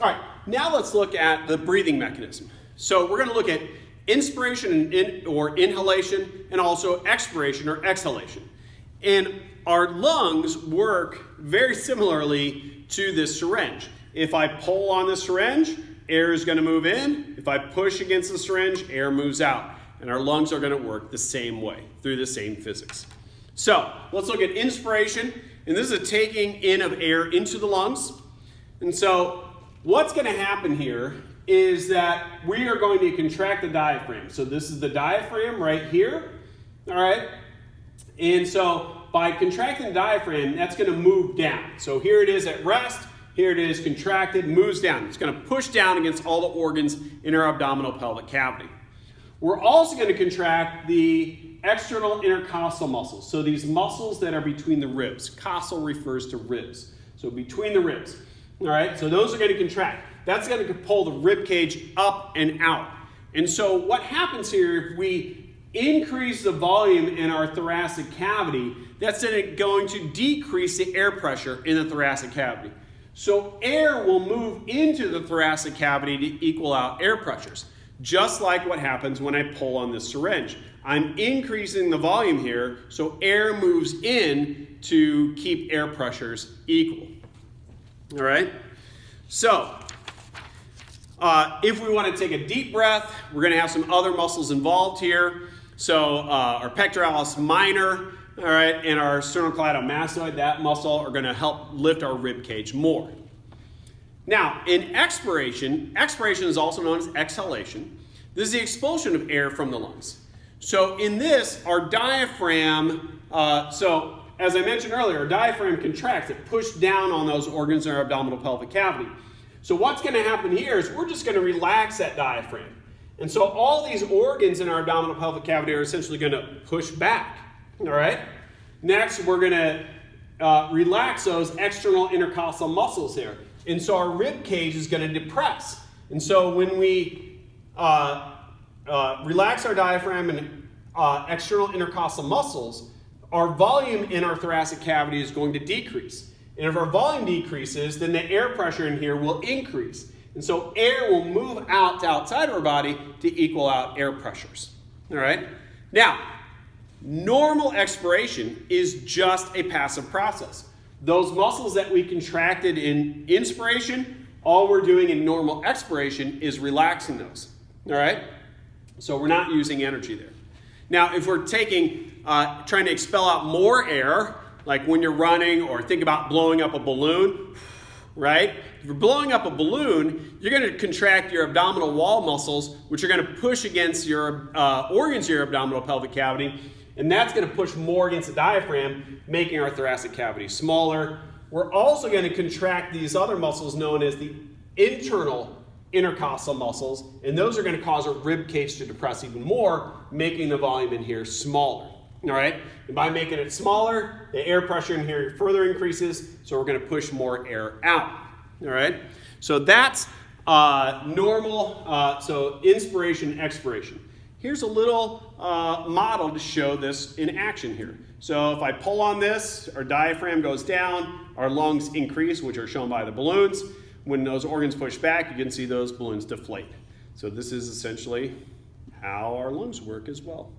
All right, now let's look at the breathing mechanism. So we're going to look at inspiration or inhalation, and also expiration or exhalation. And our lungs work very similarly to this syringe. If I pull on the syringe, air is going to move in. If I push against the syringe, air moves out. And our lungs are going to work the same way through the same physics. So let's look at inspiration. And this is a taking in of air into the lungs. And so what's going to happen here is that we are going to contract the diaphragm. So this is the diaphragm right here. All right. And so by contracting the diaphragm, that's going to move down. So here it is at rest. Here it is contracted, moves down. It's going to push down against all the organs in our abdominal pelvic cavity. We're also going to contract the external intercostal muscles. So these muscles that are between the ribs. Costal refers to ribs. So between the ribs. All right, so those are going to contract. That's going to pull the rib cage up and out. And so what happens here, if we increase the volume in our thoracic cavity, that's then going to decrease the air pressure in the thoracic cavity. So air will move into the thoracic cavity to equal out air pressures, just like what happens when I pull on this syringe. I'm increasing the volume here, so air moves in to keep air pressures equal. All right? So, if we want to take a deep breath, we're going to have some other muscles involved here. So, our pectoralis minor, all right, and our sternocleidomastoid, that muscle, are going to help lift our rib cage more. Now, in expiration is also known as exhalation. This is the expulsion of air from the lungs. So in this, our diaphragm, so as I mentioned earlier, our diaphragm contracts. It pushes down on those organs in our abdominal pelvic cavity. So what's going to happen here is we're just going to relax that diaphragm. And so all these organs in our abdominal pelvic cavity are essentially going to push back. All right? Next, we're going to relax those external intercostal muscles here. And so our rib cage is going to depress. And so when we relax our diaphragm and external intercostal muscles, our volume in our thoracic cavity is going to decrease. And if our volume decreases, then the air pressure in here will increase. And so air will move out to outside of our body to equal out air pressures. All right? Now, normal expiration is just a passive process. Those muscles that we contracted in inspiration, all we're doing in normal expiration is relaxing those. All right? So we're not using energy there. Now, if we're trying to expel out more air, like when you're running, or think about blowing up a balloon, right? If you're blowing up a balloon, you're going to contract your abdominal wall muscles, which are going to push against your organs of your abdominal pelvic cavity, and that's going to push more against the diaphragm, making our thoracic cavity smaller. We're also going to contract these other muscles known as the internal intercostal muscles, and those are going to cause our rib cage to depress even more, making the volume in here smaller. All right? And by making it smaller, the air pressure in here further increases, so we're going to push more air out. All right? So that's normal, so inspiration, expiration. Here's a little model to show this in action here. So if I pull on this, our diaphragm goes down, our lungs increase, which are shown by the balloons. When those organs push back, you can see those balloons deflate. So this is essentially how our lungs work as well.